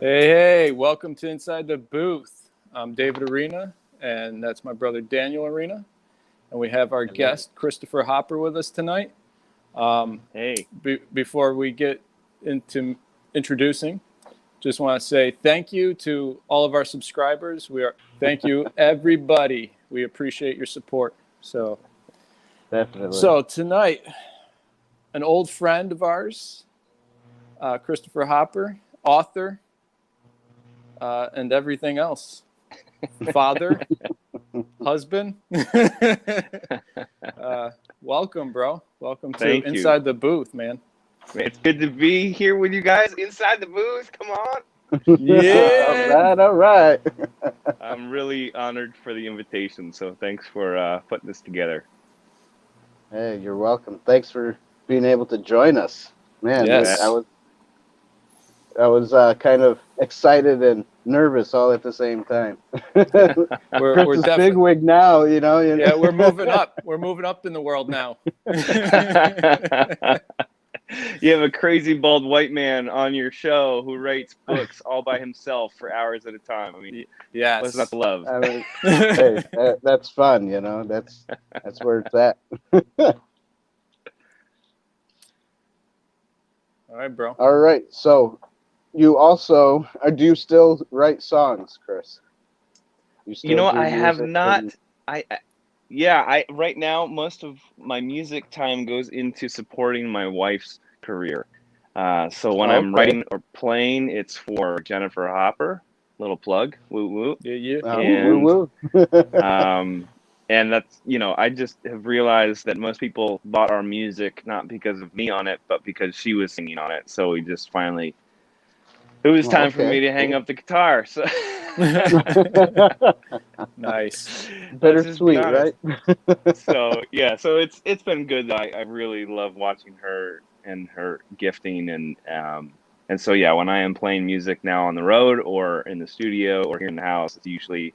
Hey, welcome to Inside the Booth. I'm David Arena, and that's my brother Daniel Arena. And we have our guest, Christopher Hopper, with us tonight. Hey. Before we get into introducing, just want to say thank you to all of our subscribers. Thank you, everybody. We appreciate your support. Definitely. So tonight, an old friend of ours, Christopher Hopper, author, and everything else. Father, husband. Welcome, bro. Welcome to Inside the Booth, man. It's good to be here with you guys inside the booth. Come on. Yeah. All right. I'm really honored for the invitation, so thanks for putting this together. Hey, you're welcome. Thanks for being able to join us. Man, yes. I was kind of excited and nervous all at the same time. We're this bigwig now, you know. Yeah, we're moving up. We're moving up in the world now. You have a crazy bald white man on your show who writes books all by himself for hours at a time. I mean, yes. What's not to love? I mean, hey, that's fun, you know. That's where it's at. All right, bro. All right, so you also do you still write songs, Chris? I have not. Right now most of my music time goes into supporting my wife's career. So when I'm writing or playing, it's for Jennifer Hopper. Little plug, woo woo. Yeah. And, woo woo. And that's, I just have realized that most people bought our music not because of me on it, but because she was singing on it. So we just finally, it was time for me to hang up the guitar. So nice. Bittersweet, right? So it's been good. I really love watching her and her gifting, and so when I am playing music now on the road or in the studio or here in the house, it's usually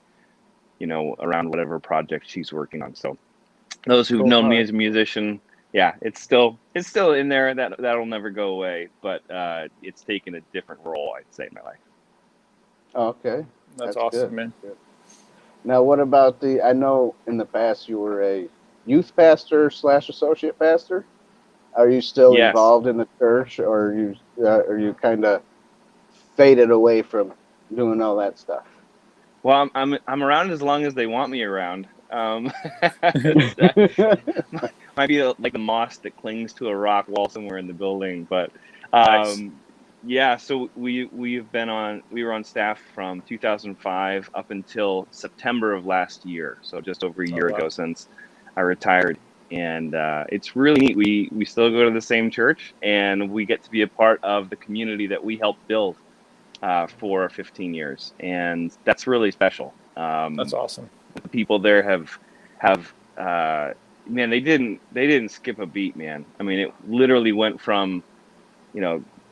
around whatever project she's working on. So those who've known me as a musician, it's still in there. That'll never go away, but it's taken a different role, I'd say, in my life. Okay. That's awesome, good. man. Good. Now, what about I know in the past you were a youth pastor / associate pastor. Are you still involved in the church, or are you kind of faded away from doing all that stuff? Well, I'm around as long as they want me around. Might be like the moss that clings to a rock wall somewhere in the building, but nice. So we were on staff from 2005 up until September of last year. So just over a year ago since I retired, and it's really neat. We still go to the same church, and we get to be a part of the community that we helped build for 15 years, and that's really special. That's awesome. The people there have man, they didn't skip a beat, man. I mean, it literally went from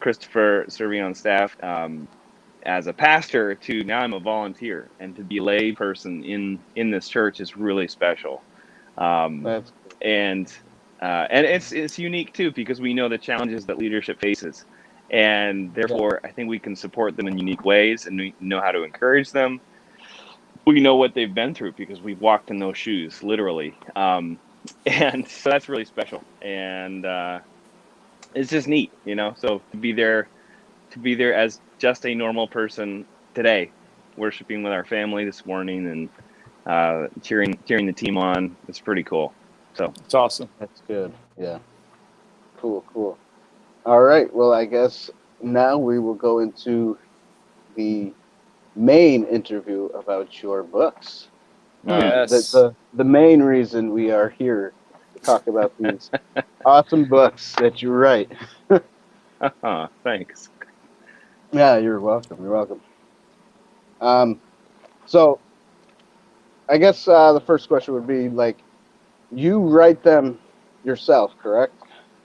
Christopher serving on staff as a pastor to now I'm a volunteer, and to be a lay person in this church is really special. That's cool. And it's unique too, because we know the challenges that leadership faces, and therefore I think we can support them in unique ways, and we know how to encourage them. We know what they've been through because we've walked in those shoes, literally. And so that's really special, and it's just neat, So to be there as just a normal person today, worshiping with our family this morning, and cheering the team on, it's pretty cool. So it's awesome. That's good. Yeah. Cool. All right. Well, I guess now we will go into the main interview about your books. Yes. The main reason we are here to talk about these awesome books that you write. Thanks. Yeah, you're welcome. So I guess the first question would be, like, you write them yourself, correct?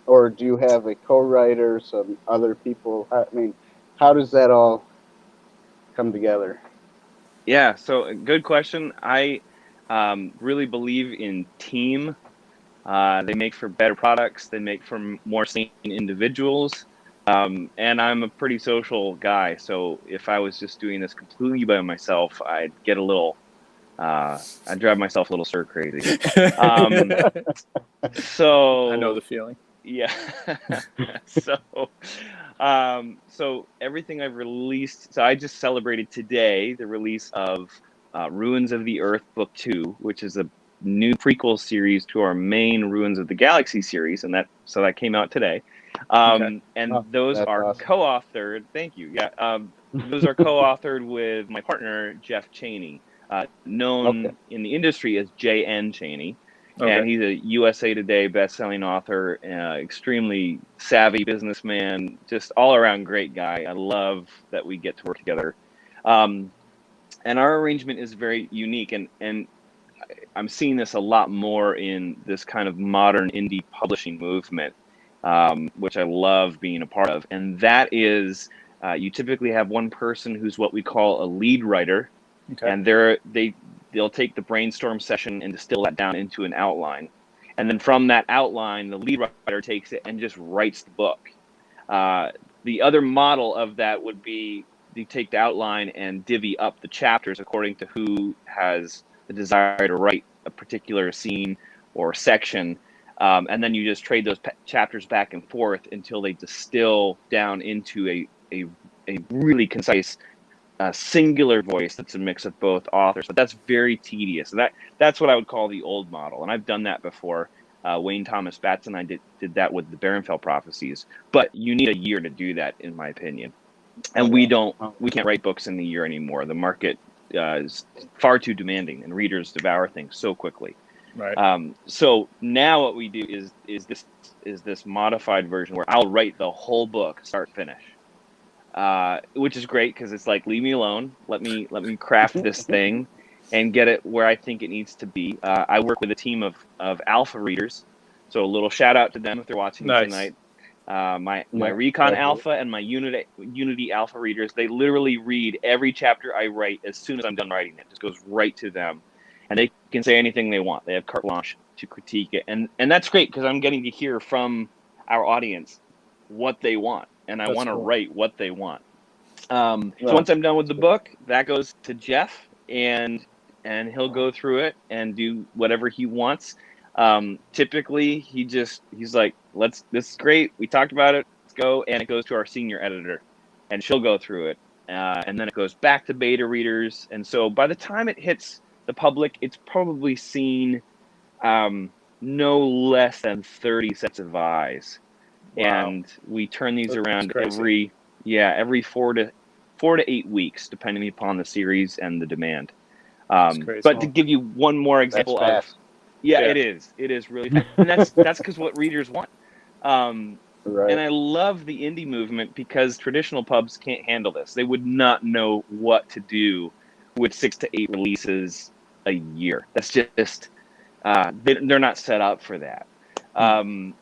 Or do you have a co-writer, some other people? I mean, how does that all come together? Yeah, so good question. I really believe in team. They make for better products. They make for more sane individuals. And I'm a pretty social guy, so if I was just doing this completely by myself, I'd get a little, I'd drive myself a little stir crazy. So I know the feeling. yeah. So everything I've released. So I just celebrated today the release of Ruins of the Earth Book 2, which is a new prequel series to our main Ruins of the Galaxy series, and that came out today. Okay. And those are awesome. co-authored. Thank you. Yeah. Those are co-authored with my partner Jeff Chaney, known in the industry as J.N. Chaney. Okay. And he's a USA Today best-selling author, extremely savvy businessman, just all-around great guy. I love that we get to work together. And our arrangement is very unique, and I'm seeing this a lot more in this kind of modern indie publishing movement, which I love being a part of. And that is, you typically have one person who's what we call a lead writer, and they'll take the brainstorm session and distill that down into an outline. And then from that outline, the lead writer takes it and just writes the book. The other model of that would be you take the outline and divvy up the chapters according to who has the desire to write a particular scene or section. And then you just trade those chapters back and forth until they distill down into a really concise singular voice that's a mix of both authors. But that's very tedious. That's what I would call the old model. And I've done that before. Wayne Thomas Batts and I did that with the Barenfell Prophecies. But you need a year to do that, in my opinion. And we can't write books in a year anymore. The market is far too demanding, and readers devour things so quickly. Right. So now what we do is this modified version where I'll write the whole book, start to finish, which is great because it's like, leave me alone. Let me craft this thing and get it where I think it needs to be. I work with a team of alpha readers, so a little shout out to them if they're watching tonight. My Recon Alpha and my Unity Alpha readers, they literally read every chapter I write as soon as I'm done writing it. It just goes right to them. And they can say anything they want. They have carte blanche to critique it. And that's great because I'm getting to hear from our audience what they want. And I want to write what they want. So once I'm done with the book, that goes to Jeff, and he'll go through it and do whatever he wants. Typically, he's like, this is great. We talked about it. Let's go. And it goes to our senior editor, and she'll go through it. And then it goes back to beta readers. And so by the time it hits the public, it's probably seen no less than 30 sets of eyes. Wow. And we turn these around every 4 to 8 weeks, depending upon the series and the demand. But to give you one more example of, it is really fast. And that's because what readers want. Right. And I love the indie movement because traditional pubs can't handle this. They would not know what to do with 6 to 8 releases a year. That's just they're not set up for that. And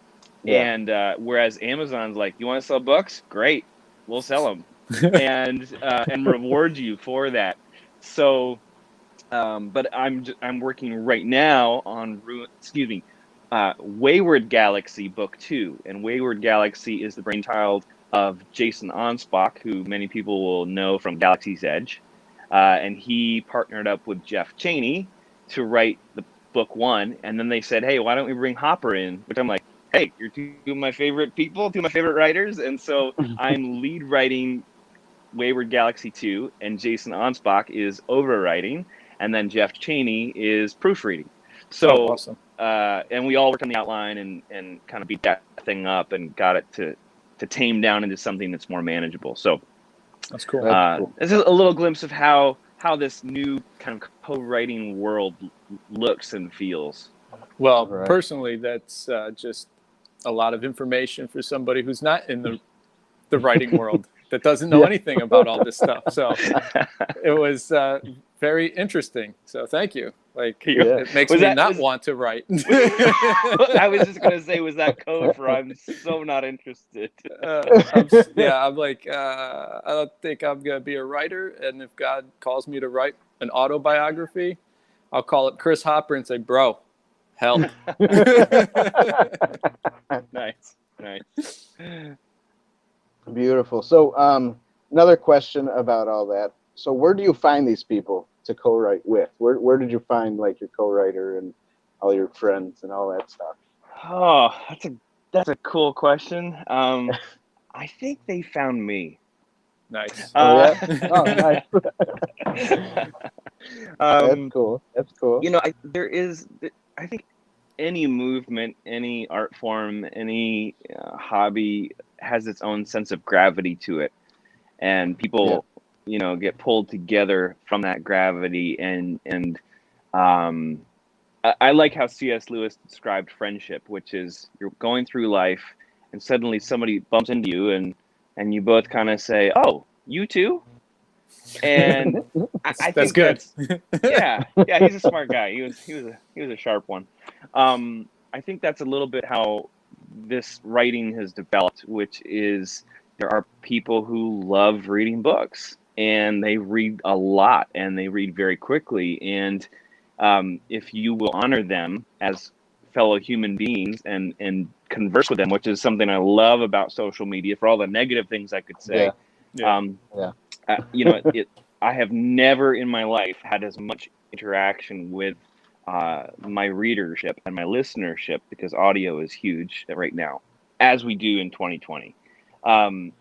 whereas Amazon's like, you want to sell books? Great, we'll sell them and reward you for that. So, but I'm working right now on Wayward Galaxy Book 2, and Wayward Galaxy is the brainchild of Jason Onspach, who many people will know from Galaxy's Edge. And he partnered up with Jeff Chaney to write the book 1. And then they said, hey, why don't we bring Hopper in? Which I'm like, hey, you're two of my favorite people, two of my favorite writers. And so I'm lead writing Wayward Galaxy 2, and Jason Onspach is overwriting. And then Jeff Chaney is proofreading. So, awesome. And we all worked on the outline and kind of beat that thing up and got it to tame down into something that's more manageable. So, that's cool. This is a little glimpse of how this new kind of co-writing world looks and feels. Well, personally, that's just a lot of information for somebody who's not in the writing world, that doesn't know anything about all this stuff. So it was very interesting. So thank you. It makes me not want to write. I was just going to say, was that code for I'm so not interested? I'm like, I don't think I'm going to be a writer. And if God calls me to write an autobiography, I'll call it Chris Hopper and say, bro, help. Nice. Beautiful. So, another question about all that. So, where do you find these people to co-write with? Where did you find like your co-writer and all your friends and all that stuff? Oh, that's a cool question. I think they found me. Nice. Oh Uh, yeah. Oh, nice. That's cool. That's cool. there is. I think any movement, any art form, any hobby has its own sense of gravity to it, and Yeah. people, get pulled together from that gravity. And um, I like how C.S. Lewis described friendship, which is you're going through life, and suddenly somebody bumps into you, and you both kind of say, "Oh, you too." And I That's think good. yeah, he's a smart guy. He was a sharp one. I think that's a little bit how this writing has developed, which is there are people who love reading books, and they read a lot, and they read very quickly. And if you will honor them as fellow human beings and converse with them, which is something I love about social media, for all the negative things I could say. Yeah. Yeah. Um, Yeah. I have never in my life had as much interaction with my readership and my listenership, because audio is huge right now, as we do in 2020. And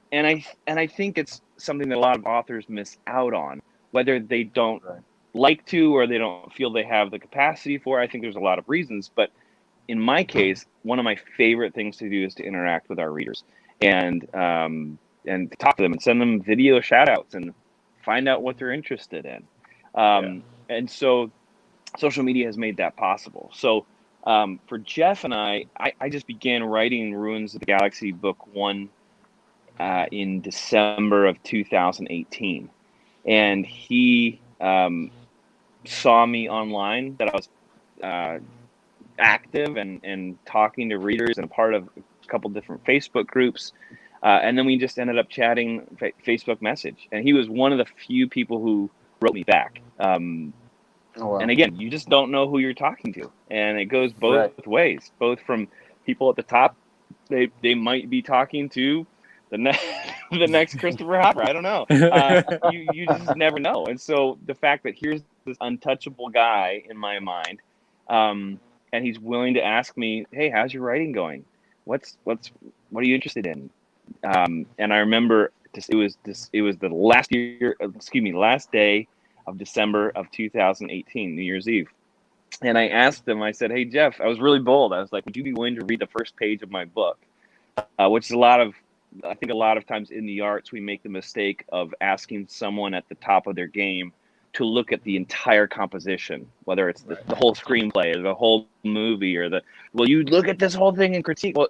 I think it's something that a lot of authors miss out on, whether they don't Right. like to or they don't feel they have the capacity for. I think there's a lot of reasons, but in my case, one of my favorite things to do is to interact with our readers and talk to them and send them video shout outs and find out what they're interested in. Yeah. And so social media has made that possible. So for Jeff and I just began writing Ruins of the Galaxy book 1 in December of 2018. And he saw me online, that I was active and talking to readers and part of a couple different Facebook groups. And then we just ended up chatting Facebook message. And he was one of the few people who wrote me back. Oh wow. And again, you just don't know who you're talking to. And it goes both Right. ways, both from people at the top. They might be talking to the next the next Christopher Hopper. I don't know. You just never know. And so the fact that here's this untouchable guy in my mind, and he's willing to ask me, "Hey, how's your writing going? What are you interested in?" And I remember it was the last day of December of 2018, New Year's Eve. And I asked him, I said, "Hey, Jeff," I was really bold. I was like, "Would you be willing to read the first page of my book?" Which is I think a lot of times in the arts, we make the mistake of asking someone at the top of their game to look at the entire composition, whether it's the whole screenplay or the whole movie well, you look at this whole thing and critique. Well,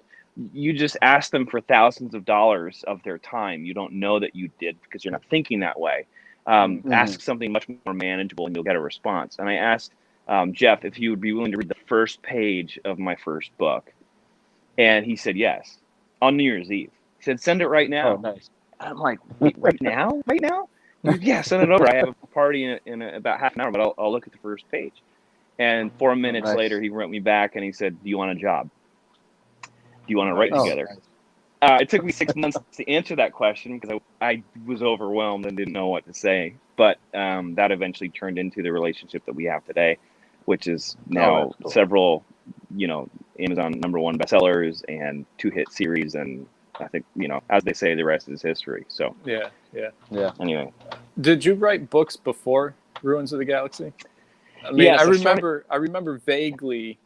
you just ask them for thousands of dollars of their time. You don't know that you did because you're not thinking that way. Ask something much more manageable and you'll get a response. And I asked Jeff if he would be willing to read the first page of my first book. And he said yes, on New Year's Eve. He said, "Send it right now." Oh nice. I'm like, "Wait, right now? Right now?" He goes, "Yeah, send it over. I have a party in about half an hour, but I'll look at the first page." And 4 minutes Nice. later, he wrote me back and he said, "Do you want a job? Do you want to write Nice. together?" Nice. It took me 6 months to answer that question because I was overwhelmed and didn't know what to say. But that eventually turned into the relationship that we have today, which is now Cool. several, Amazon #1 bestsellers and 2-hit series. And I think, as they say, the rest is history. So Yeah. anyway. Did you write books before Ruins of the Galaxy? I mean, Yes, I remember vaguely,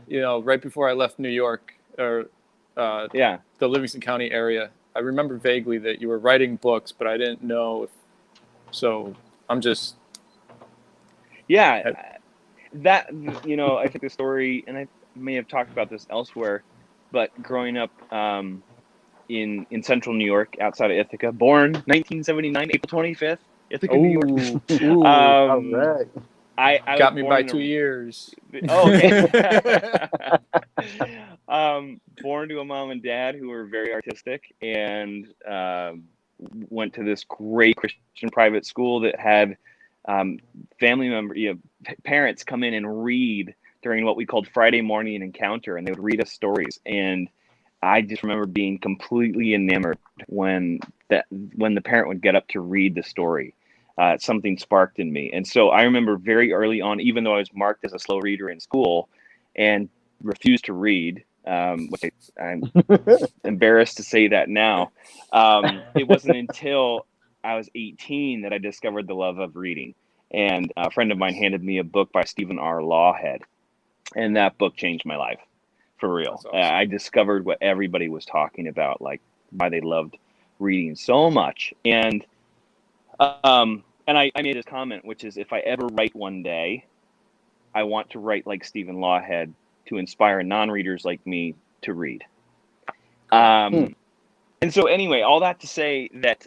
right before I left New York or Yeah. the Livingston County area. I remember vaguely that you were writing books, but I didn't know so I'm just Yeah. That, I think the story, and I may have talked about this elsewhere, but growing up in central New York, outside of Ithaca, born 1979, April 25th, Ithaca, New York. Ooh, All right. I got was me born by in 2 years. Oh, okay. Born to a mom and dad who were very artistic, and went to this great Christian private school that had family parents come in and read during what we called Friday morning encounter, and they would read us stories. And I just remember being completely enamored when the parent would get up to read the story. Something sparked in me. And so I remember very early on, even though I was marked as a slow reader in school and refused to read, which I'm embarrassed to say that now, it wasn't until I was 18 that I discovered the love of reading. And a friend of mine handed me a book by Stephen R. Lawhead, and that book changed my life, for real. That's awesome. I discovered what everybody was talking about, like why they loved reading so much. And I made this comment, which is, if I ever write one day, I want to write like Stephen Lawhead to inspire non-readers like me to read. And so anyway, all that to say that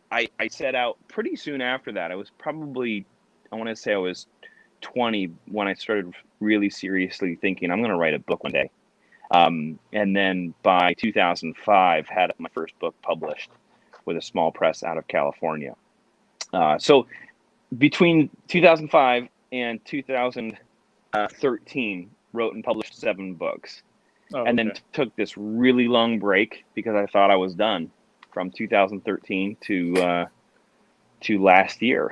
I set out pretty soon after that. I was probably, I want to say I was 20 when I started really seriously thinking I'm going to write a book one day. And then by 2005, had my first book published with a small press out of California. So between 2005 and 2013, wrote and published 7 books. And then took this really long break because I thought I was done from 2013 to last year,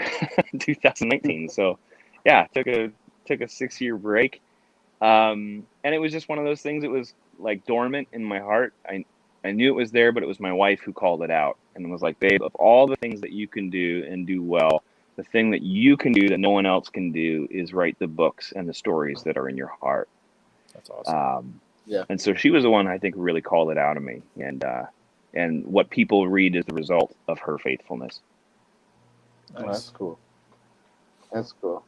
2019. So yeah, took a 6-year break. And it was just one of those things. It was like dormant in my heart. I knew it was there, but it was my wife who called it out and was like, babe, of all the things that you can do and do well, the thing that you can do that no one else can do is write the books and the stories that are in your heart. That's awesome. Yeah. And so she was the one I think really called it out of me. And what people read is the result of her faithfulness. Nice. Oh, that's cool. That's cool.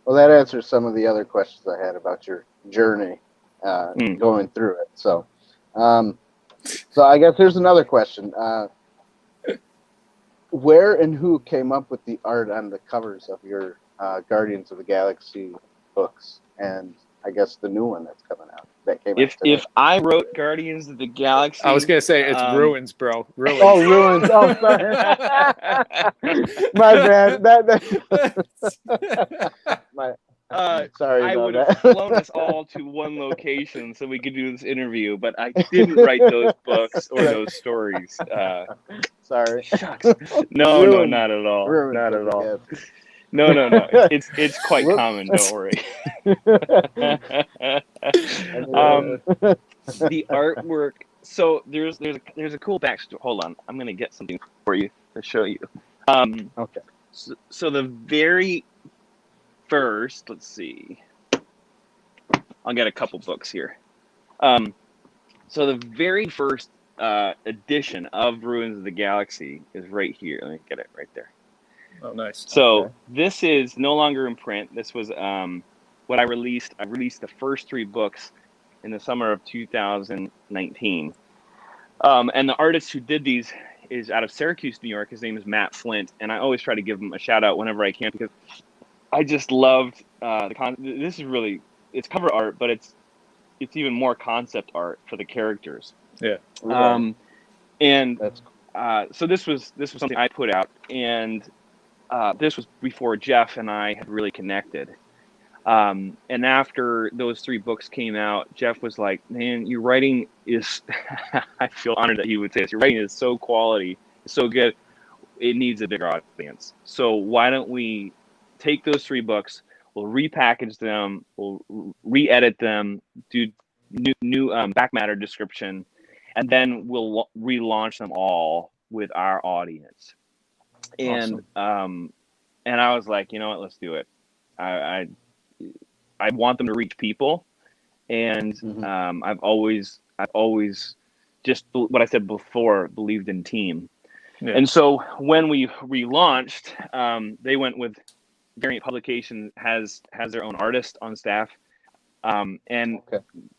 Well, that answers some of the other questions I had about your journey going through it. So I guess here's another question. Where and who came up with the art on the covers of your Guardians of the Galaxy books, and I guess the new one that's coming out that came out today? If I wrote Guardians of the Galaxy, I was gonna say it's Ruins, bro. Ruins. Oh, Ruins. Oh, sorry. My bad. Sorry I about would that. have flown us all to one location so we could do this interview, but I didn't write those books or those stories. Sorry. Shucks. No, Ruins. not at all. Ruins Not of at the all. Galaxy. No. It's quite common. Don't worry. The artwork. So there's a cool backstory. Hold on, I'm gonna get something for you to show you. Okay. So the very first, let's see. I'll get a couple books here. So the very first edition of Ruins of the Galaxy is right here. Let me get it right there. Oh, nice. So this is no longer in print. This was what I released. I released the first 3 books in the summer of 2019. And the artist who did these is out of Syracuse, New York. His name is Matt Flint. And I always try to give him a shout out whenever I can because I just loved this is really, it's cover art, but it's even more concept art for the characters. Yeah. And That's so this was something I put out, and this was before Jeff and I had really connected. And after those 3 books came out, Jeff was like, man, your writing is, I feel honored that he would say this, your writing is so quality, it's so good, it needs a bigger audience. So why don't we take those 3 books, we'll repackage them, we'll re-edit them, do new back matter description, and then we'll relaunch them all with our audience. And Awesome. And I was like, you know what, let's do it. I want them to reach people, and I've always just what I said before, believed in team. Yeah. And so when we relaunched, they went with Variant Publication has their own artist on staff, and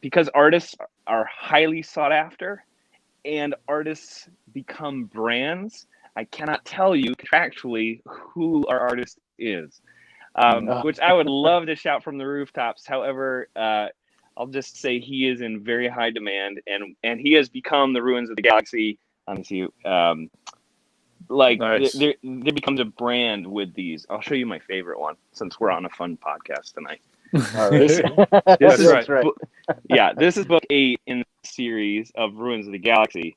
because artists are highly sought after, and artists become brands, I cannot tell you contractually who our artist is, which I would love to shout from the rooftops. However, I'll just say he is in very high demand, and he has become the Ruins of the Galaxy. Let me see. Nice. there becomes a brand with these. I'll show you my favorite one since we're on a fun podcast tonight. All right. This That's is right. this is book 8 in the series of Ruins of the Galaxy,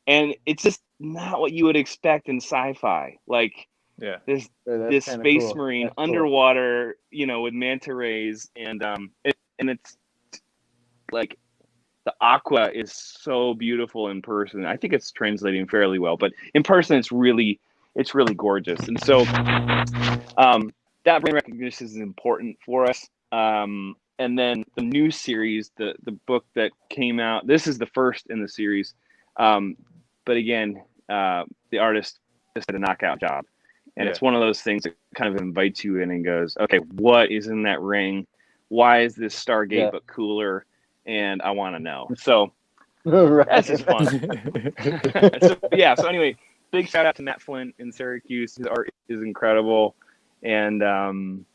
and it's just not what you would expect in sci-fi. Like Yeah. this That's kinda space cool. marine That's cool. underwater, with manta rays, and it's like the aqua is so beautiful in person. I think it's translating fairly well, but in person it's really gorgeous. And so that brand recognition is important for us. And then the new series, the book that came out, this is the first in the series. But again, the artist just did a knockout job. And it's one of those things that kind of invites you in and goes, okay, what is in that ring? Why is this Stargate but cooler? And I want to know. So Right. that's just fun. So anyway, big shout out to Matt Flint in Syracuse. His art is incredible, and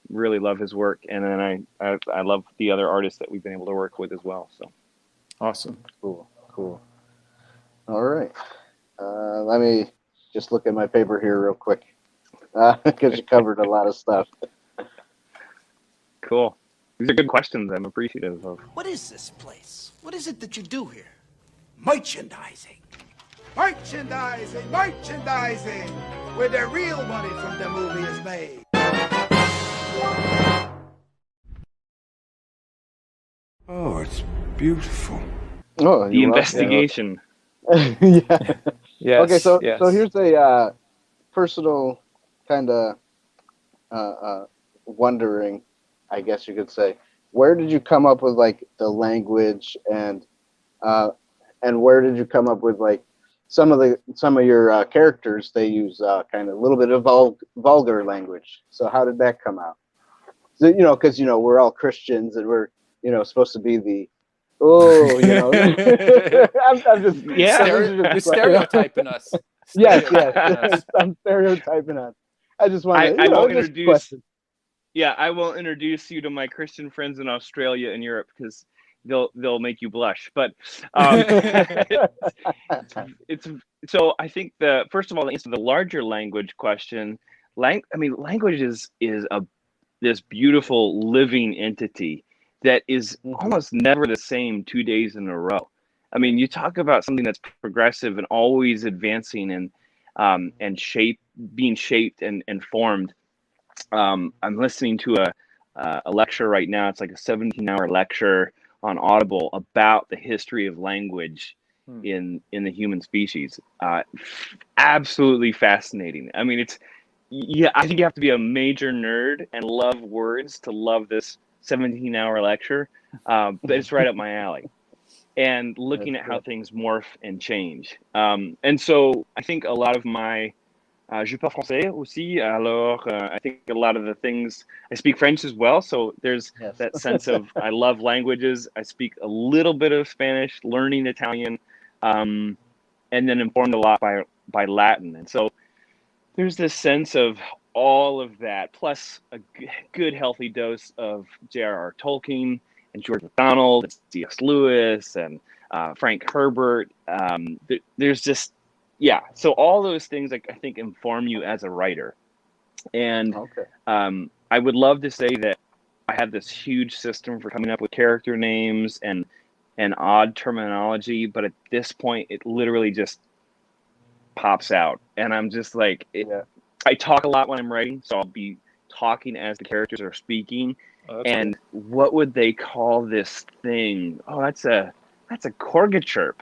really love his work. And then I love the other artists that we've been able to work with as well. So Awesome. Cool. All right. Let me just look at my paper here real quick, because you covered a lot of stuff. cool. These are good questions. I'm appreciative of. What is this place? What is it that you do here? Merchandising. Merchandising, merchandising, where the real money from the movie is made. Oh, it's beautiful. Oh, The investigation. Yeah. Yes. Okay, so yes. here's a personal kind of wondering, I guess you could say, where did you come up with like the language, and where did you come up with like some of your characters? They use kind of a little bit of vulgar language. So how did that come out? So, because we're all Christians and we're supposed to be the I'm just You're stereotyping us. Yes. I'm stereotyping us. I just want to. I will introduce. Yeah, I will introduce you to my Christian friends in Australia and Europe, because they'll make you blush. But it's so I think first of all, to answer the larger language question, language is this beautiful living entity that is almost never the same 2 days in a row. I mean, you talk about something that's progressive and always advancing and being shaped and formed. I'm listening to a lecture right now. It's like a 17-hour lecture on Audible about the history of language in the human species. Absolutely fascinating. I mean, I think you have to be a major nerd and love words to love this 17-hour lecture, but it's right up my alley. And looking at how things morph and change. And so I think a lot of my je parle français aussi, alors I think a lot of the things, I speak French as well, so there's that sense of I love languages. I speak a little bit of Spanish, learning Italian, and then informed a lot by Latin. And so there's this sense of all of that, plus a good healthy dose of J.R.R. Tolkien and George MacDonald, and C.S. Lewis, and Frank Herbert. There's just, so all those things I think inform you as a writer. And I would love to say that I have this huge system for coming up with character names and odd terminology, but at this point, it literally just pops out. And I'm just like, I talk a lot when I'm writing, so I'll be talking as the characters are speaking. And what would they call this thing? Oh, that's a corgochirp.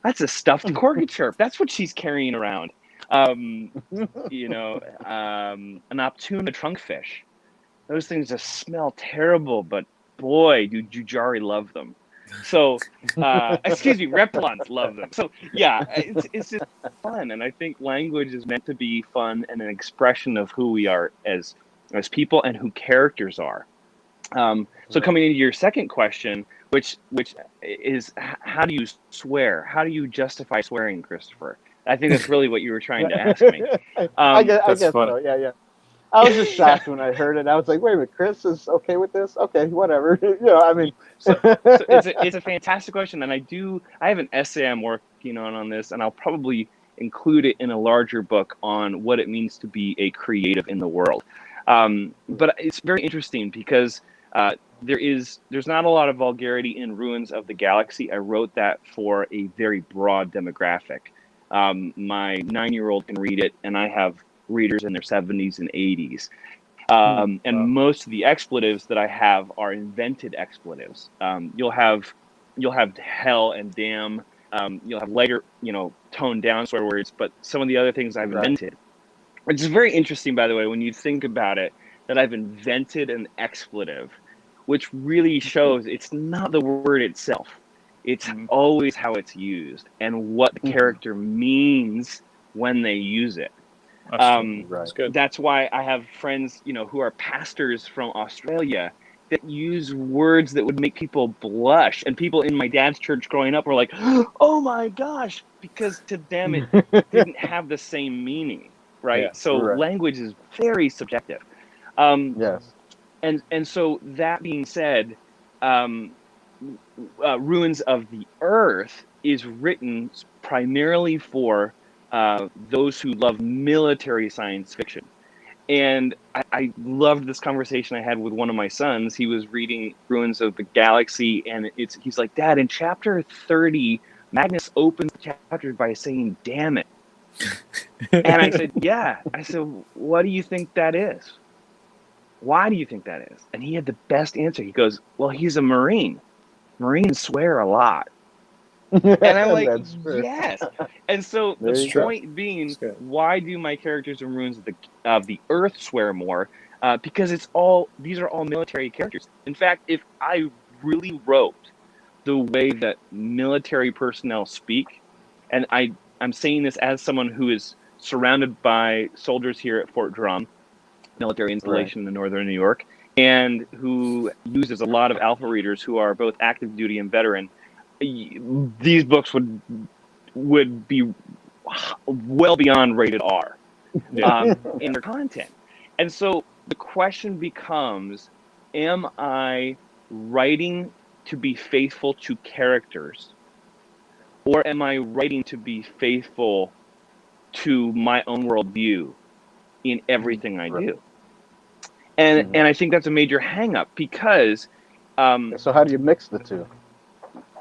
That's a stuffed corgochirp. That's what she's carrying around. An optune, a trunkfish. Those things just smell terrible, but boy, do Jujari love them. So, excuse me, Reptilons love them. So, it's just fun, and I think language is meant to be fun and an expression of who we are as people and who characters are. So, coming into your second question, which is how do you swear? How do you justify swearing, Christopher? I think that's really what you were trying to ask me. I guess so. Yeah. I was just shocked when I heard it. I was like, wait a minute, Chris is okay with this? Okay, whatever. I mean. So it's a fantastic question, and I have an essay I'm working on this, and I'll probably include it in a larger book on what it means to be a creative in the world. But it's very interesting because there's not a lot of vulgarity in Ruins of the Galaxy. I wrote that for a very broad demographic. My 9-year-old can read it, and I have readers in their 70s and 80s. And most of the expletives that I have are invented expletives. You'll have hell and damn. You'll have lighter, toned down swear words, but some of the other things I've invented. Which is very interesting, by the way, when you think about it, that I've invented an expletive, which really shows it's not the word itself. It's always how it's used and what the character means when they use it. That's good. That's why I have friends, who are pastors from Australia that use words that would make people blush. And people in my dad's church growing up were like, oh my gosh, because to them it didn't have the same meaning, right? Yeah, so language is very subjective. Yes. And so that being said, Ruins of the Earth is written primarily for those who love military science fiction. And I loved this conversation I had with one of my sons. He was reading Ruins of the Galaxy, and he's like, Dad, in chapter 30, Magnus opens the chapter by saying, damn it. And I said, yeah. I said, what do you think that is? Why do you think that is? And he had the best answer. He goes, well, he's a Marine. Marines swear a lot. And I'm like, yes. And so the point being, why do my characters in Ruins of the Earth swear more? Because these are all military characters. In fact, if I really wrote the way that military personnel speak, and I'm saying this as someone who is surrounded by soldiers here at Fort Drum, military installation in northern New York, and who uses a lot of alpha readers who are both active duty and veteran, these books would be well beyond rated R in their content. And so the question becomes, am I writing to be faithful to characters, or am I writing to be faithful to my own worldview in everything I do? And I think that's a major hang-up because... so how do you mix the two?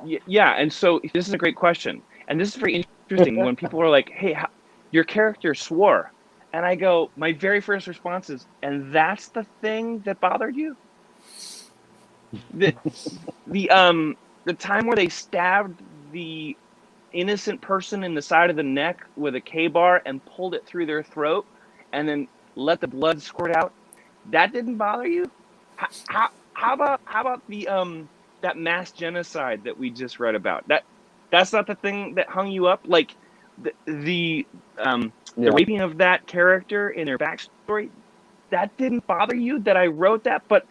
Yeah, and so this is a great question. And this is very interesting when people are like, hey, your character swore. And I go, my very first response is, and that's the thing that bothered you? The time where they stabbed the innocent person in the side of the neck with a K-bar and pulled it through their throat and then let the blood squirt out, that didn't bother you? How about the that mass genocide that we just read about? That's not the thing that hung you up? Like the raping of that character in their backstory, that didn't bother you that I wrote that? But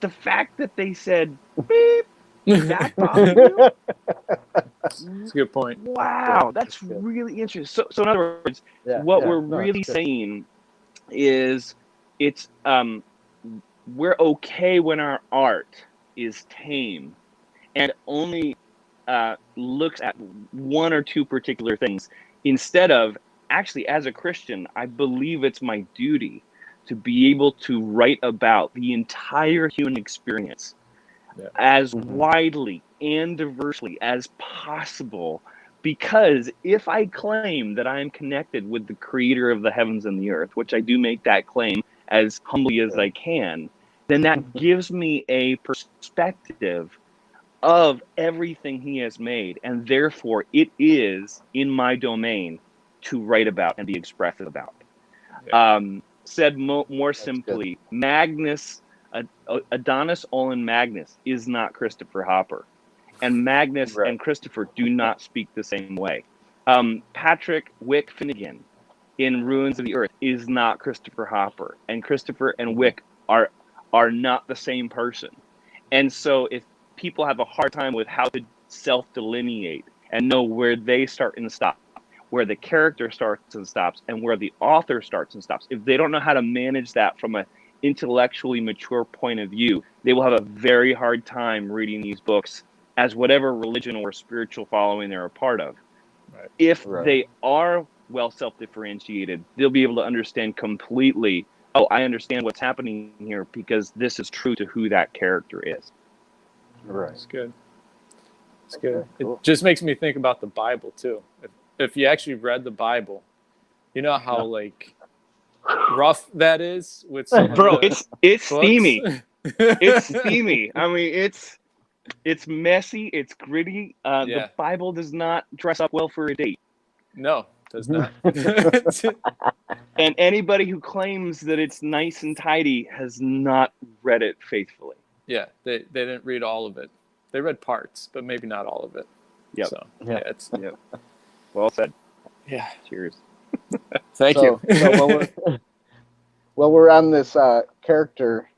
the fact that they said beep, that bothered you? That's a good point. Wow, that's really interesting. So in other words, what we're really saying is it's we're okay when our art is tame and only looks at one or two particular things, instead of, actually, as a Christian, I believe it's my duty to be able to write about the entire human experience as widely and diversely as possible, because if I claim that I am connected with the creator of the heavens and the earth, which I do make that claim as humbly as I can, then that gives me a perspective of everything he has made, and therefore it is in my domain to write about and be expressive about. Said more simply, Magnus, Adonis Olin Magnus is not Christopher Hopper, and Magnus and Christopher do not speak the same way. Patrick Wick Finnegan in Ruins of the Earth is not Christopher Hopper, and Christopher and Wick are not the same person. And so if people have a hard time with how to self-delineate and know where they start and stop, where the character starts and stops, and where the author starts and stops, if they don't know how to manage that from an intellectually mature point of view, they will have a very hard time reading these books as whatever religion or spiritual following they're a part of. If they are well self-differentiated, they'll be able to understand completely oh, I understand what's happening here because this is true to who that character is. Right. It's good. It's good. Okay, cool. It just makes me think about the Bible too. If you actually read the Bible, you know how like rough that is with some Bro, of the it's books? steamy. It's steamy. I mean, it's messy. It's gritty. Yeah. The Bible does not dress up well for a date. No, does not. And anybody who claims that it's nice and tidy has not read it faithfully. Yeah, they didn't read all of it. They read parts, but maybe not all of it. Yep. So Yeah. it's Yep. Well said. yeah. Cheers. Thank you. So while we're on this character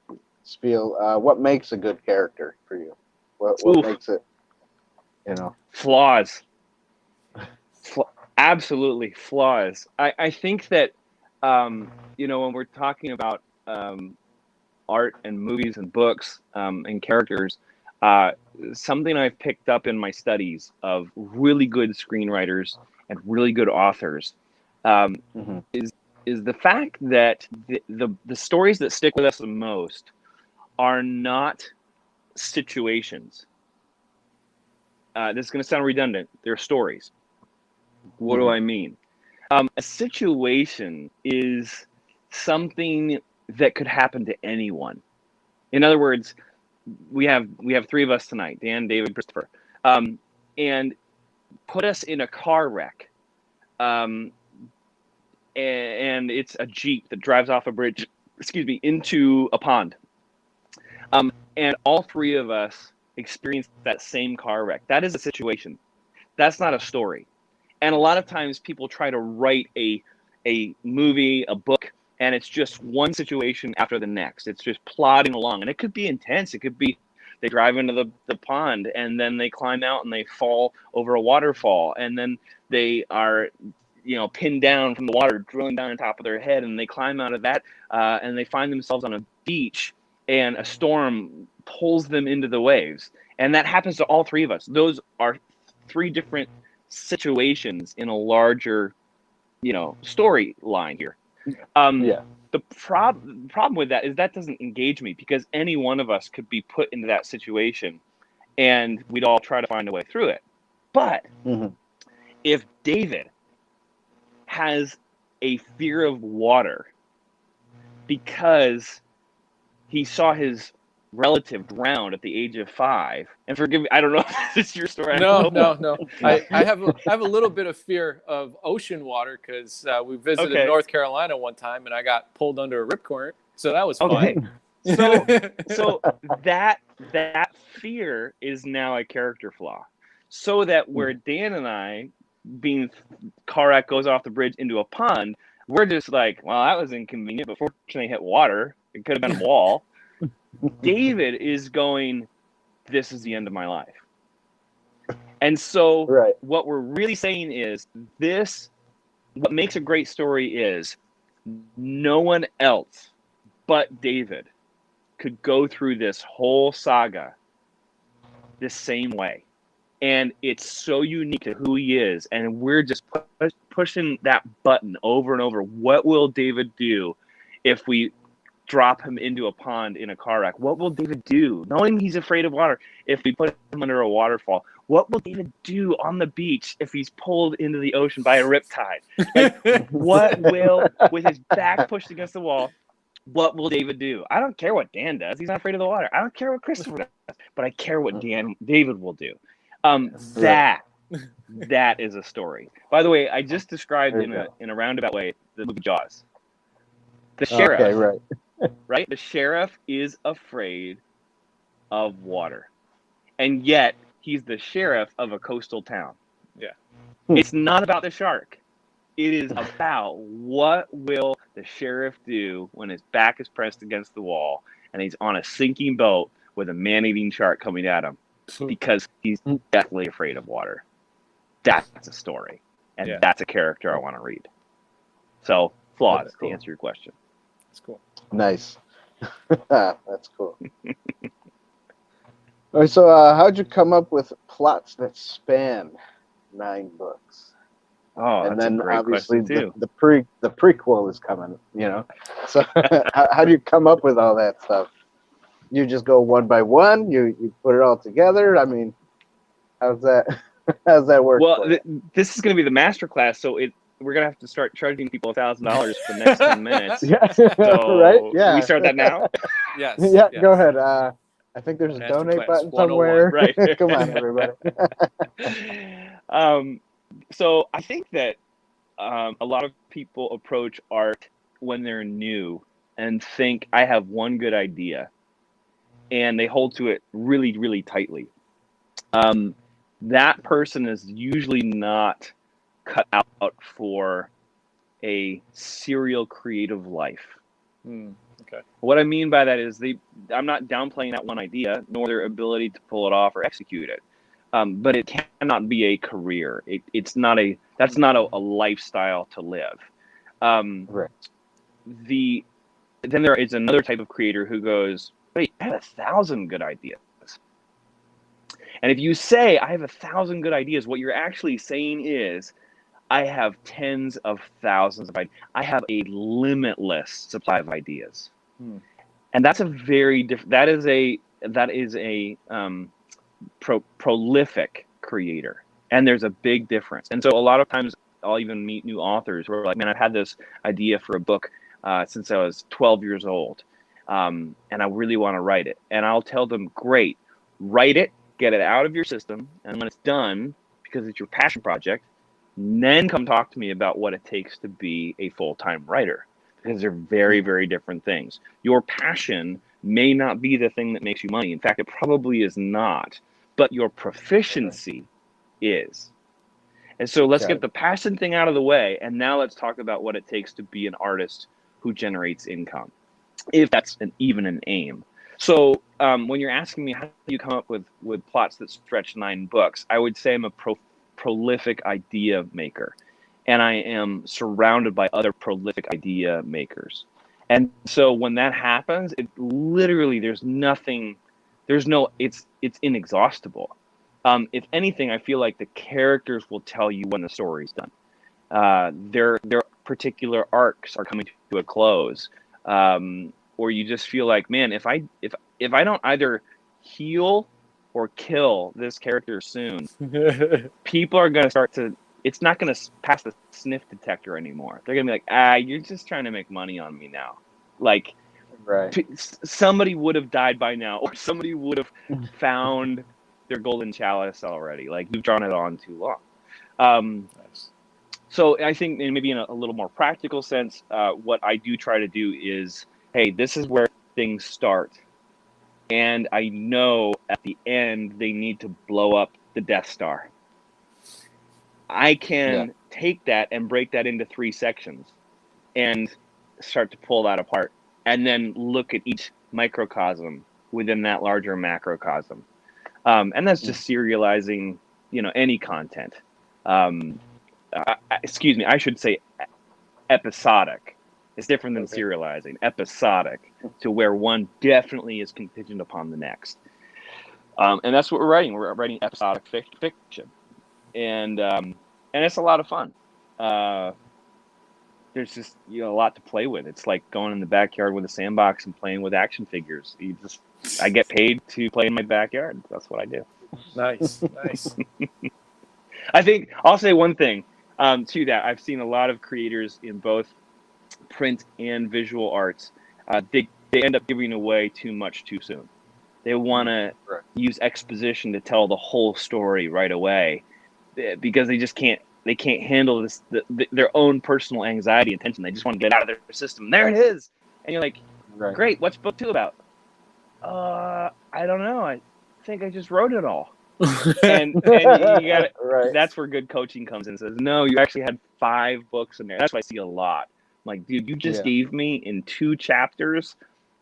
spiel, what makes a good character for you? What Oof. makes it, you know? Flaws. Absolutely flaws. I think that, you know, when we're talking about art and movies and books and characters, something I've picked up in my studies of really good screenwriters and really good authors is the fact that the stories that stick with us the most are not situations. This is going to sound redundant. They're stories. What do I mean? A situation is something that could happen to anyone. In other words, we have three of us tonight: Dan, David, Christopher, and put us in a car wreck, and it's a Jeep that drives off a bridge. Into a pond, and all three of us experienced that same car wreck. That is a situation. That's not a story. And a lot of times people try to write a movie, a book, and it's just one situation after the next. It's just plodding along. And it could be intense. It could be they drive into the pond and then they climb out and they fall over a waterfall. And then they are, you know, pinned down from the water, drilling down on top of their head. And they climb out of that and they find themselves on a beach and a storm pulls them into the waves. And that happens to all three of us. Those are three different situations in a larger, you know, storyline here. The problem with that is that doesn't engage me because any one of us could be put into that situation and we'd all try to find a way through it. But if David has a fear of water because he saw his relative drowned at the age of 5, and forgive me, I don't know if this is your story. No. I have a little bit of fear of ocean water because we visited North Carolina one time and I got pulled under a rip current, so that was fun. So that fear is now a character flaw, so that where Dan and I, being car wreck goes off the bridge into a pond, we're just like, well, that was inconvenient, but fortunately hit water. It could have been a wall. David is going, this is the end of my life. And so what we're really saying is this, what makes a great story is no one else but David could go through this whole saga the same way. And it's so unique to who he is. And we're just pushing that button over and over. What will David do if we drop him into a pond in a car wreck? What will David do, knowing he's afraid of water, if we put him under a waterfall? What will David do on the beach if he's pulled into the ocean by a riptide? Like, what will, with his back pushed against the wall, what will David do? I don't care what Dan does. He's not afraid of the water. I don't care what Christopher does, but I care what David will do. That is a story. By the way, I just described in a roundabout way the movie Jaws. The sheriff, right? The sheriff is afraid of water, and yet he's the sheriff of a coastal town. Yeah, it's not about the shark. It is about what will the sheriff do when his back is pressed against the wall and he's on a sinking boat with a man-eating shark coming at him because he's deathly afraid of water. That's a story, and that's a character I want to read. So, flaws, to answer your question. That's cool. Nice. That's cool. All right, so how'd you come up with plots that span 9 books? Oh, and that's then a great obviously question too. the prequel is coming. So how do you come up with all that stuff? You just go one by one. You put it all together. I mean, how's that? How's that work? Well, for you? this is going to be the master class, so we're going to have to start charging people $1,000 for the next 10 minutes. Yeah, So right. Yeah, we start that now. Yes. yeah. Yes. Go ahead. I think there's a Masterclass donate button 101. somewhere. Right. Come on, everybody. So I think that a lot of people approach art when they're new and think I have one good idea, and they hold to it really, really tightly. That person is usually not cut out for a serial creative life. Okay. What I mean by that is I'm not downplaying that one idea, nor their ability to pull it off or execute it. But it cannot be a career. That's not a lifestyle to live. Right. Then there is another type of creator who goes, wait, I have 1,000 good ideas. And if you say I have 1,000 good ideas, what you're actually saying is I have tens of thousands of ideas. I have a limitless supply of ideas. And that's a very different. That is a prolific creator, and there's a big difference. And so a lot of times I'll even meet new authors who are like, man, I've had this idea for a book since I was 12 years old, and I really want to write it. And I'll tell them, great, write it, get it out of your system, and when it's done, because it's your passion project, then come talk to me about what it takes to be a full-time writer, because they're very, very different things. Your passion may not be the thing that makes you money. In fact, it probably is not, but your proficiency is. And so let's get the passion thing out of the way, and now let's talk about what it takes to be an artist who generates income, if that's even an aim. So when you're asking me how do you come up with plots that stretch 9 books, I would say I'm a prolific idea maker, and I am surrounded by other prolific idea makers. And so when that happens, it literally it's inexhaustible. If anything, I feel like the characters will tell you when the story's done. Their particular arcs are coming to a close, or you just feel like, man, if I don't either heal or kill this character soon, people are going to start to. It's not going to pass the sniff detector anymore. They're going to be like, you're just trying to make money on me now. Like, right. Somebody would have died by now, or somebody would have found their golden chalice already. Like, you've drawn it on too long. So I think maybe in a little more practical sense, what I do try to do is, hey, this is where things start. And I know at the end they need to blow up the Death Star. I can take that and break that into 3 sections and start to pull that apart, and then look at each microcosm within that larger macrocosm. And that's just serializing, any content. Excuse me, I should say episodic. It's different than serializing. Episodic, to where one definitely is contingent upon the next. And that's what we're writing. We're writing episodic fiction. And it's a lot of fun. There's just a lot to play with. It's like going in the backyard with a sandbox and playing with action figures. I get paid to play in my backyard. That's what I do. Nice. I think I'll say one thing to that. I've seen a lot of creators in both print and visual arts. They end up giving away too much too soon. They want to use exposition to tell the whole story right away, because they just can't. They can't handle this their own personal anxiety and tension. They just want to get out of their system. There it is, and you're like, great. What's book 2 about? I don't know. I think I just wrote it all. and you got that's where good coaching comes in. Says, no, you actually had 5 books in there. That's what I see a lot. I'm like, dude, you just gave me in 2 chapters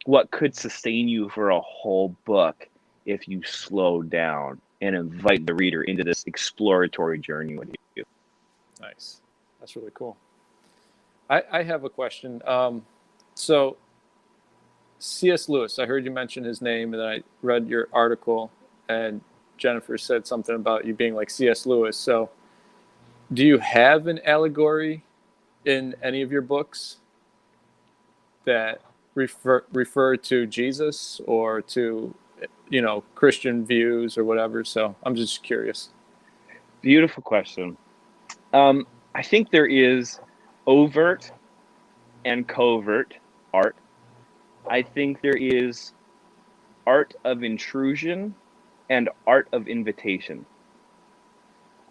what could sustain you for a whole book if you slow down and invite the reader into this exploratory journey with you. Nice. That's really cool. I have a question. So C.S. Lewis, I heard you mention his name, and then I read your article, and Jennifer said something about you being like C.S. Lewis. So Do you have an allegory in any of your books that refer to Jesus or to, Christian views or whatever? So I'm just curious. Beautiful question. I think there is overt and covert art. I think there is art of intrusion and art of invitation.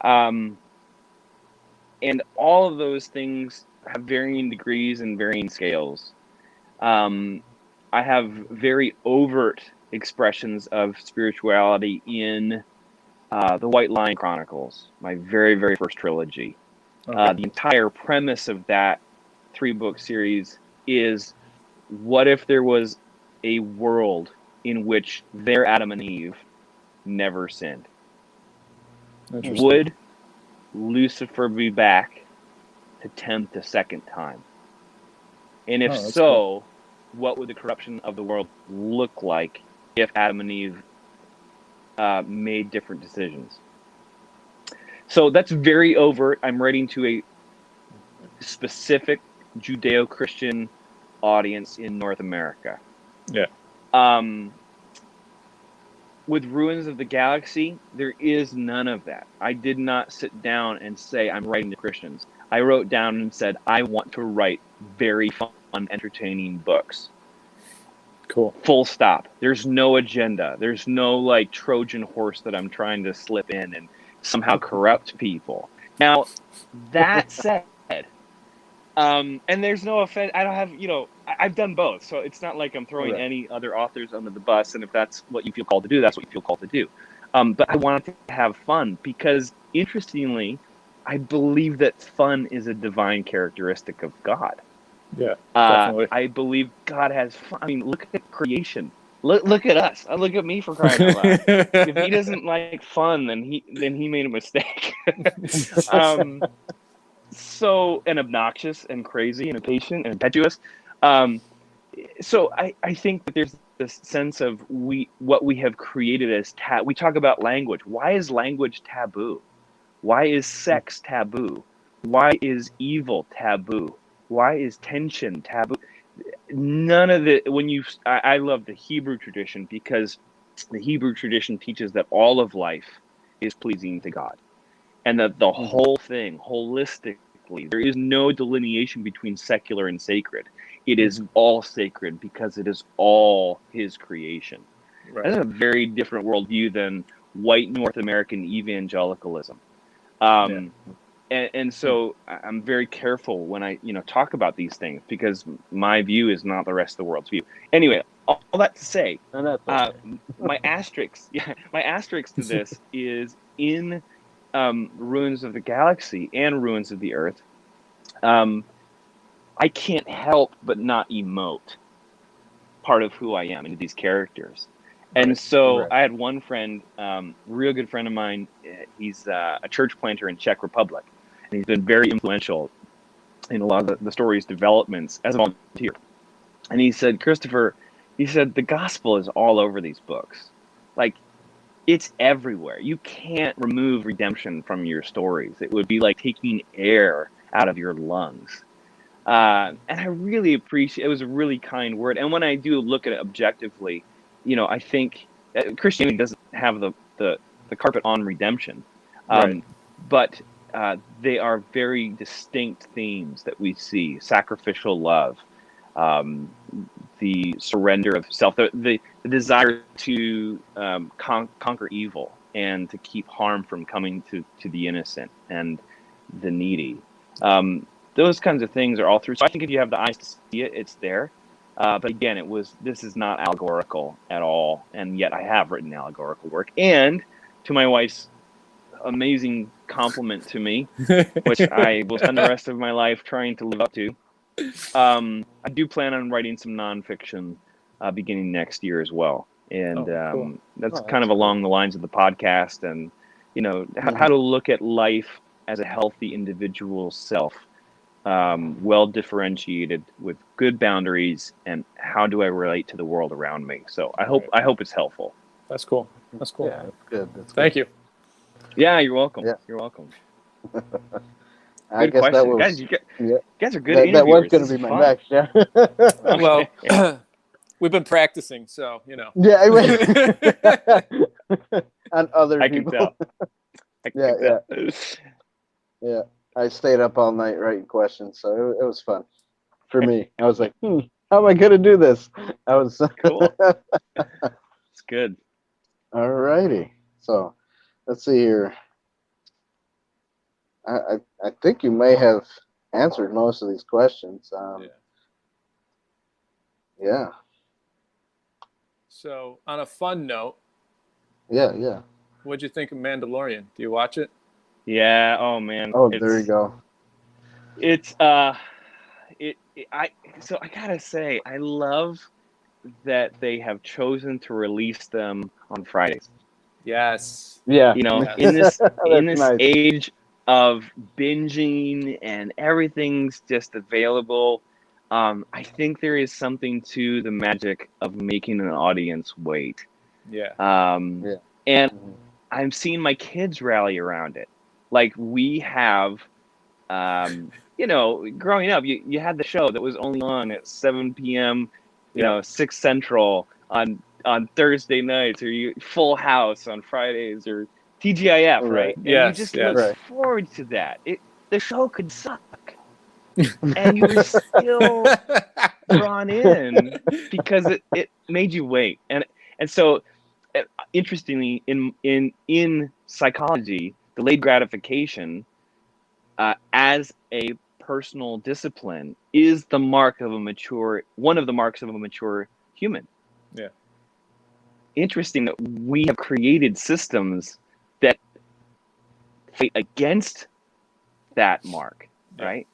And all of those things have varying degrees and varying scales. I have very overt expressions of spirituality in the White Lion Chronicles, my very, very first trilogy. Okay. The entire premise of that 3-book series is, what if there was a world in which their Adam and Eve never sinned? Would Lucifer be back to tempt a second time? And if so, cool. What would the corruption of the world look like if Adam and Eve made different decisions? So that's very overt. I'm writing to a specific Judeo-Christian audience in North America. Yeah. With Ruins of the Galaxy, there is none of that. I did not sit down and say I'm writing to Christians. I wrote down and said I want to write very fun, entertaining books. Cool. Full stop. There's no agenda. There's no like Trojan horse that I'm trying to slip in and somehow corrupt people. Now, that said, and there's no offense. I don't have, I've done both. So it's not like I'm throwing any other authors under the bus. And if that's what you feel called to do, that's what you feel called to do. But I wanted to have fun because, interestingly, I believe that fun is a divine characteristic of God. Yeah, definitely. I believe God has fun. I mean, look at creation. Look at us. Look at me, for crying out loud. If he doesn't like fun, then he made a mistake. So, and obnoxious and crazy and impatient and impetuous. So I think that there's this sense of what we have created as we talk about language. Why is language taboo? Why is sex taboo? Why is evil taboo? Why is tension taboo? None of the, I love the Hebrew tradition because the Hebrew tradition teaches that all of life is pleasing to God. And that the whole thing, holistically, there is no delineation between secular and sacred. It is all sacred because it is all his creation. Right. That's a very different worldview than white North American evangelicalism. And so I'm very careful when I talk about these things because my view is not the rest of the world's view. Anyway, all that to say, my asterisk to this is in Ruins of the Galaxy and Ruins of the Earth. I can't help but not emote part of who I am into these characters. And so I had one friend, real good friend of mine. He's a church planter in Czech Republic. And he's been very influential in a lot of the story's developments as a volunteer. And he said, Christopher, the gospel is all over these books. Like, it's everywhere. You can't remove redemption from your stories. It would be like taking air out of your lungs. And I really appreciate it. Was a really kind word. And when I do look at it objectively, I think Christianity doesn't have the carpet on redemption. But they are very distinct themes that we see: sacrificial love, the surrender of self, the desire to conquer evil and to keep harm from coming to the innocent and the needy. Those kinds of things are all through. So I think if you have the eyes to see it, it's there. But again, this is not allegorical at all, and yet I have written allegorical work. And to my wife's amazing compliment to me, which I will spend the rest of my life trying to live up to. I do plan on writing some nonfiction beginning next year as well, and cool. That's kind of along the lines of the podcast, and how to look at life as a healthy individual self, well differentiated with good boundaries, and how do I relate to the world around me. So I hope it's helpful. That's cool. Yeah, that's good. Thank you. Yeah, you're welcome. Yeah. You're welcome. I Good guess question. that was Guys, yeah, guys are good that was interviewers. going This to is be my fun. next. Yeah. Well, we've been practicing, so Yeah. On other I can people. tell. I Yeah, can tell. Yeah. I stayed up all night writing questions, so it was fun for me. I was like, how am I going to do this? I was Cool. It's good. All righty. So let's see here. I think you may have answered most of these questions. Yeah. So, on a fun note, Yeah. what'd you think of Mandalorian? Do you watch it? Yeah. Oh man. Oh, there you go. It's so I gotta say I love that they have chosen to release them on Fridays. Yes. Yeah. You know, Yes. in this That's nice. age of binging and everything's just available, I think there is something to the magic of making an audience wait. Yeah. Yeah. And Mhm. I'm seeing my kids rally around it. Like we have, you know, growing up, you had the show that was only on at 7 p.m., you know, 6 Central on Thursday nights, or Full House on Fridays, or TGIF, right? And you Yes. just Yes. look forward to that. The show could suck, and you were still drawn in because it made you wait. And so interestingly, in psychology, delayed gratification as a personal discipline is the mark of one of the marks of a mature human. Yeah. Interesting that we have created systems that fight against that mark, right?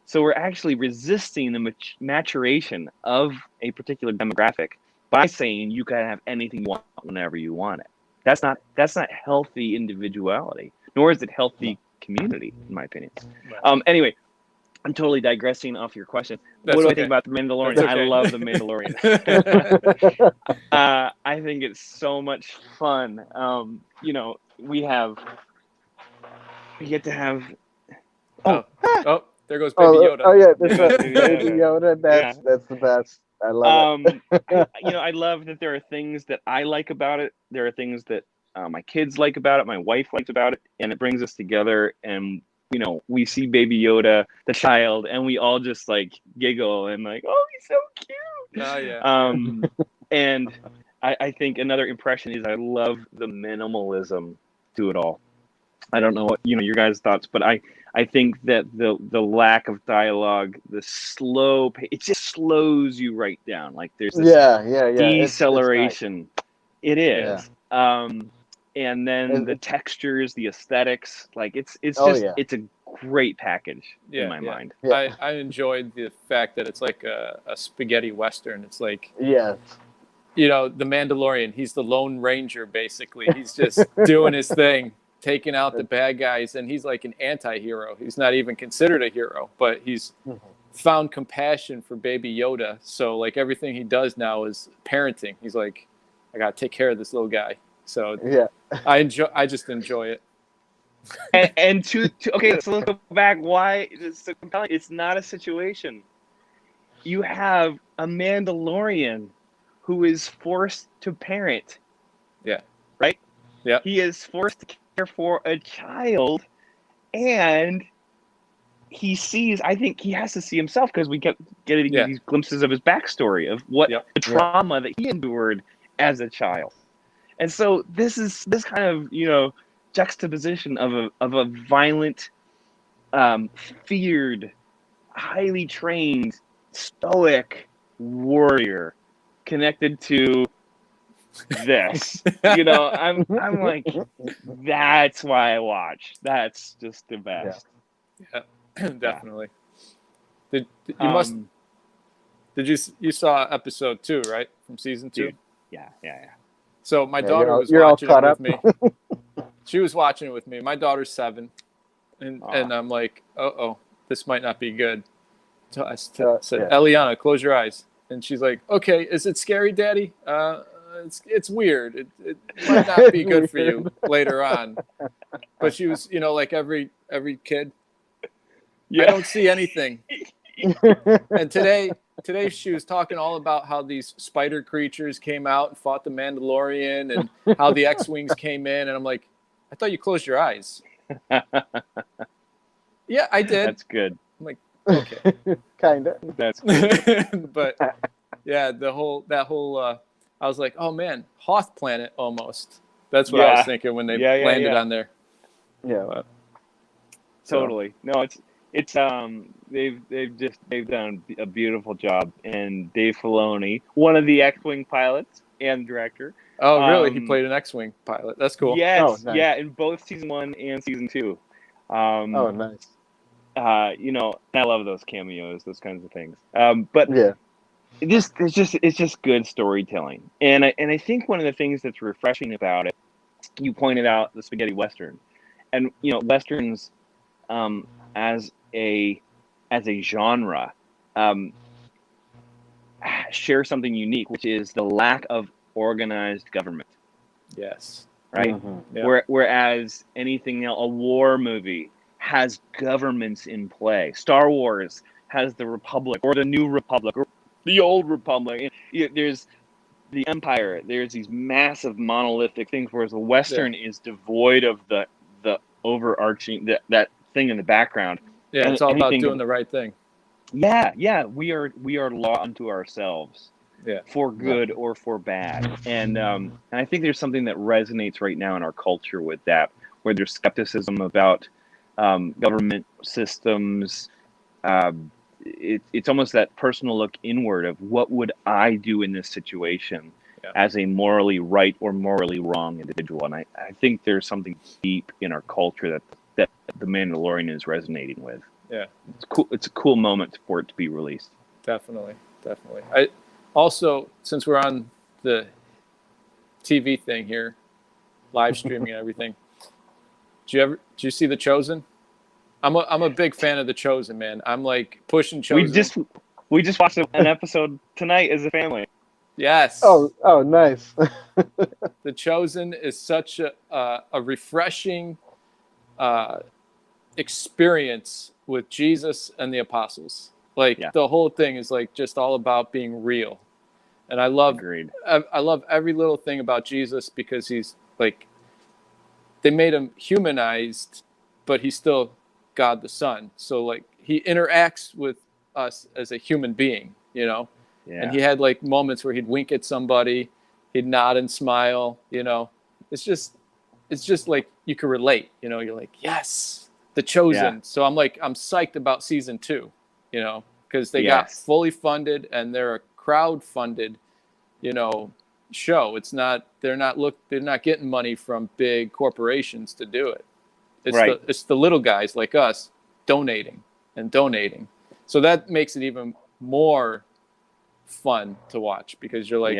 So we're actually resisting the maturation of a particular demographic by saying you can have anything you want whenever you want it. That's not healthy individuality, nor is it healthy community, in my opinion. Right. Anyway, I'm totally digressing off your question. That's what do I okay. think about The Mandalorian? That's okay. I love The Mandalorian. I think it's so much fun. You know, we get to have. Oh, there goes Baby Yoda. Oh yeah, There that's goes Baby Baby Yoda. Yoda. That's the best. I love it. I love that there are things that I like about it. There are things that my kids like about it. My wife likes about it, and it brings us together. And you know, we see Baby Yoda, the child, and we all just like giggle and like, oh, he's so cute. Oh yeah. And I think another impression is I love the minimalism to it all. I don't know what your guys' thoughts, but I think that the lack of dialogue, the slow pace, it just slows you right down. Like there's this deceleration. It is. And then the textures, the aesthetics, like it's a great package in my mind. Yeah. I enjoyed the fact that it's like a spaghetti western. It's like the Mandalorian, he's the Lone Ranger basically. He's just doing his thing, taking out the bad guys, and he's like an anti-hero. He's not even considered a hero, but he's found compassion for Baby Yoda. So like everything he does now is parenting. He's like, I gotta take care of this little guy. So I just enjoy it. and okay, so let's go back. Why it's so compelling? It's not a situation. You have a Mandalorian who is forced to parent. Yeah. Right? Yeah. He is forced to care for a child, and he sees, I think he has to see himself, because we get getting these glimpses of his backstory of what the trauma that he endured as a child. And so this kind of, juxtaposition of a violent, feared, highly trained, stoic warrior connected to this. I'm like, that's why I watch. That's just the best. Yeah, definitely. Did you saw episode 2, right, from season 2? Dude. Yeah. So my daughter was watching it with me. She was watching it with me. My daughter's 7, and I'm like, this might not be good. So I said, Eliana, close your eyes. And she's like, okay, is it scary, Daddy? it's weird. It might not be good for you later on. But she was, like every kid. Yeah. I don't see anything. And today she was talking all about how these spider creatures came out and fought the Mandalorian and how the X-Wings came in. And I'm like, I thought you closed your eyes. Yeah, I did. That's good. I'm like, okay. Kind of. That's good. But yeah, that whole I was like, oh man, Hoth planet almost. That's what I was thinking when they landed on there. Yeah. Totally. No, it's they've done a beautiful job, and Dave Filoni, one of the X-Wing pilots and director. Oh, really? He played an X-Wing pilot. That's cool. Yes, oh, nice. Yeah, in both season 1 and season 2. Oh, nice. I love those cameos, those kinds of things. But yeah, it's just good storytelling, and I think one of the things that's refreshing about it, you pointed out the spaghetti western, and westerns, as a genre, share something unique, which is the lack of organized government. Yes. Right. Mm-hmm. Yeah. Whereas anything else, a war movie has governments in play. Star Wars has the Republic, or the New Republic, or the Old Republic. There's the Empire. There's these massive monolithic things, whereas the Western is devoid of the overarching that thing in the background. Yeah, it's all about doing the right thing. Yeah. We are law unto ourselves. Yeah. For good or for bad. And I think there's something that resonates right now in our culture with that, where there's skepticism about government systems. It's almost that personal look inward of what would I do in this situation as a morally right or morally wrong individual. And I think there's something deep in our culture that The Mandalorian is resonating with. Yeah. It's cool. It's a cool moment for it to be released. Definitely. Also, since we're on the TV thing here, live streaming and everything, did you see The Chosen? I'm a big fan of The Chosen, man. I'm like pushing Chosen. We just watched an episode tonight as a family. Yes. Oh, nice. The Chosen is such a refreshing experience with Jesus and the apostles. The whole thing is just all about being real. And I love every little thing about Jesus, because he's they made him humanized, but he's still God the Son. So he interacts with us as a human being, Yeah. And he had moments where he'd wink at somebody, he'd nod and smile, It's just you can relate, you're like, yes, The Chosen. Yeah. So I'm psyched about season 2, because they got fully funded, and they're a crowd-funded, show. It's not they're not getting money from big corporations to do it. It's the little guys like us donating. So that makes it even more fun to watch, because you're like,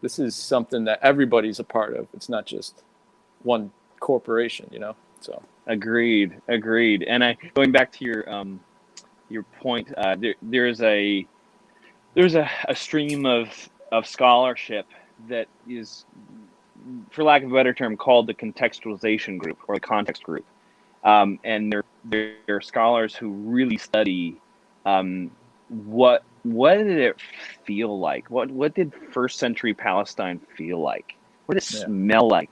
this is something that everybody's a part of. It's not just one corporation, So agreed. And going back to your point, there's a stream of scholarship that is, for lack of a better term, called the contextualization group, or the context group, and they're scholars who really study what did it feel like? What did first century Palestine feel like? What did it smell like?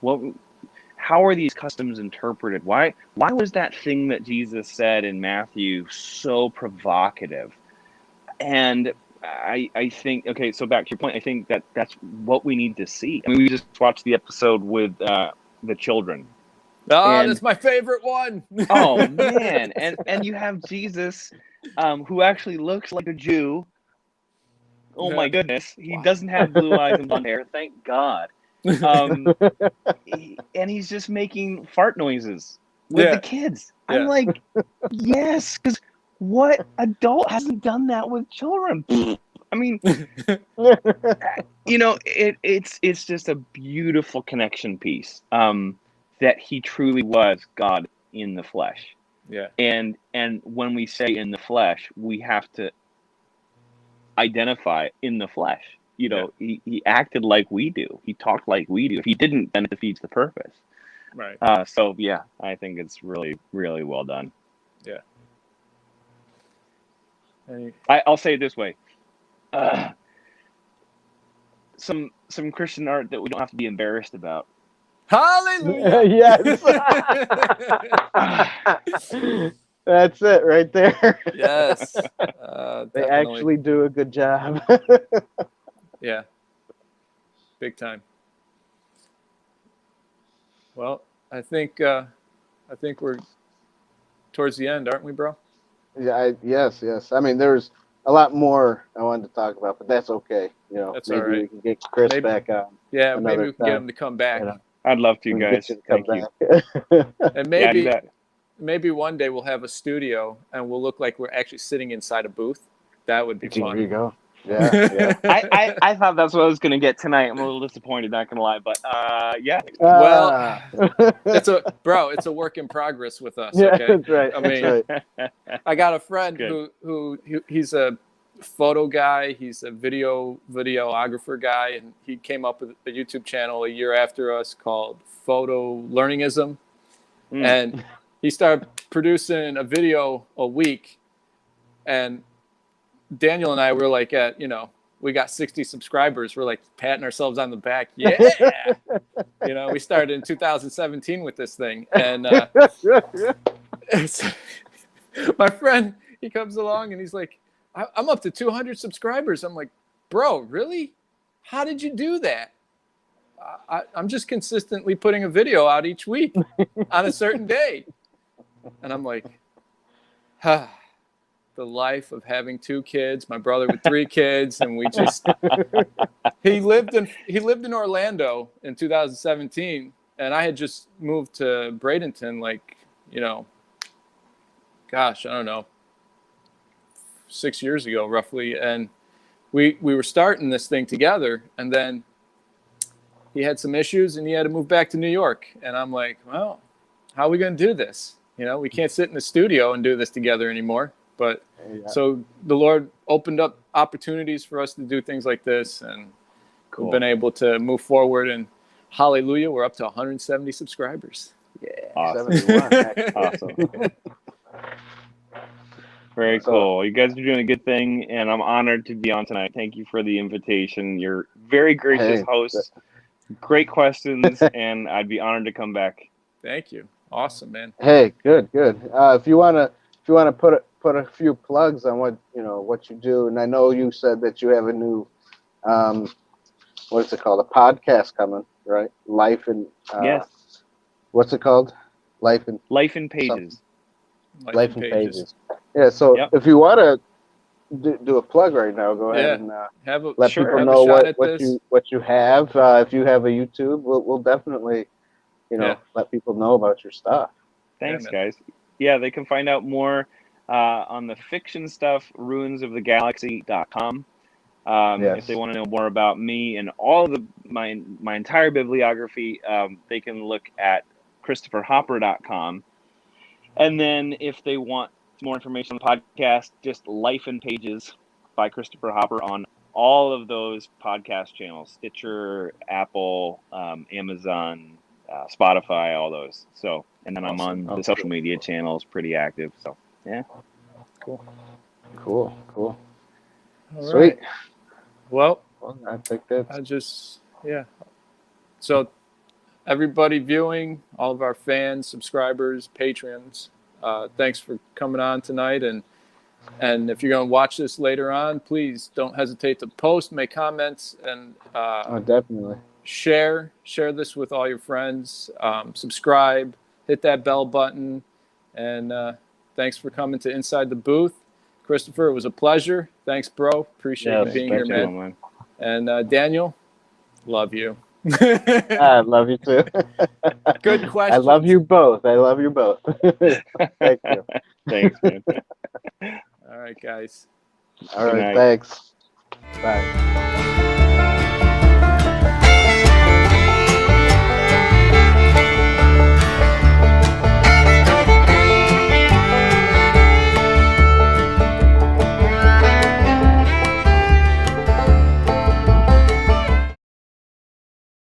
How are these customs interpreted? Why was that thing that Jesus said in Matthew so provocative? And I think, okay, so back to your point, I think that's what we need to see. I mean, we just watched the episode with the children. Oh, that's my favorite one. Oh, man. And you have Jesus, who actually looks like a Jew. Oh, my goodness. He doesn't have blue eyes and blonde hair. Thank God. And he's just making fart noises with the kids. I'm like, yes, because what adult hasn't done that with children? I mean, it's just a beautiful connection piece, that he truly was God in the flesh. Yeah. And when we say in the flesh, we have to identify in the flesh. you know, he acted like we do. He talked like we do. If he didn't, then it defeats the purpose. Right. So yeah, I think it's really, really well done. Yeah. I'll say it this way. Some Christian art that we don't have to be embarrassed about. Hallelujah. Yes. That's it right there. Yes. They Definitely. actually do a good job. Yeah. Big time. Well, I think we're towards the end, aren't we, bro? Yeah. Yes. I mean, there's a lot more I wanted to talk about, but that's okay. You know, That's maybe all right. we can get Chris back on. Yeah, maybe another we can get time. him to come back. You know, I'd love to, we can guys. get you to come Thank you. back. And Yeah, you bet. maybe one day we'll have a studio and we'll look like we're actually sitting inside a booth. That would be fun. There you go. Yeah. I thought that's what I was gonna get tonight. I'm a little disappointed, not gonna lie, but yeah. Well, it's a work in progress with us. Yeah, Okay, that's right. I mean, right. I got a friend Good. who he's a photo guy. He's a videographer guy, and he came up with a YouTube channel a year after us called Photo Learningism, and he started producing a video a week, and Daniel and I were like we got 60 subscribers. We're like patting ourselves on the back. Yeah. We started in 2017 with this thing. And my friend, he comes along and he's like, I'm up to 200 subscribers. I'm like, bro, really? How did you do that? I'm just consistently putting a video out each week on a certain day. And I'm like, the life of having 2 kids, my brother with 3 kids, and we just he lived in Orlando in 2017, and I had just moved to Bradenton gosh, I don't know, 6 years ago roughly, and we were starting this thing together, and then he had some issues and he had to move back to New York, and I'm like, well, how are we going to do this? We can't sit in the studio and do this together anymore. But so the Lord opened up opportunities for us to do things like this, and we've been able to move forward. And hallelujah, we're up to 170 subscribers. Yeah, awesome. 71. Awesome. Very cool. You guys are doing a good thing, and I'm honored to be on tonight. Thank you for the invitation. You're very gracious hosts. Great questions, and I'd be honored to come back. Thank you. Awesome, man. Hey, good. If you wanna put a few plugs on what you do, and I know you said that you have a new what's it called, a podcast coming, right? Life in yes. What's it called? Life in Pages. Life in Pages. Yeah. So if you want to do a plug right now, go ahead and let people know what you have. If you have a YouTube, we'll definitely let people know about your stuff. Thanks, guys. Yeah, they can find out more on the fiction stuff, ruinsofthegalaxy.com. If they want to know more about me and all of my entire bibliography, they can look at ChristopherHopper.com. And then if they want more information on the podcast, just Life in Pages by Christopher Hopper on all of those podcast channels, Stitcher, Apple, Amazon, Spotify, all those. So, and then I'm on the social media channels, pretty active. So, yeah. Cool. All Sweet. Right. Well, I think that's... So, everybody viewing, all of our fans, subscribers, patrons, thanks for coming on tonight. And if you're going to watch this later on, please don't hesitate to post, make comments, and definitely share this with all your friends. Subscribe, hit that bell button, and thanks for coming to Inside the Booth. Christopher, it was a pleasure. Thanks, bro. Appreciate you being here, man. And Daniel, love you. I love you too. Good question. I love you both. Thank you. Thanks, man. All right, guys. All right, thanks. Bye.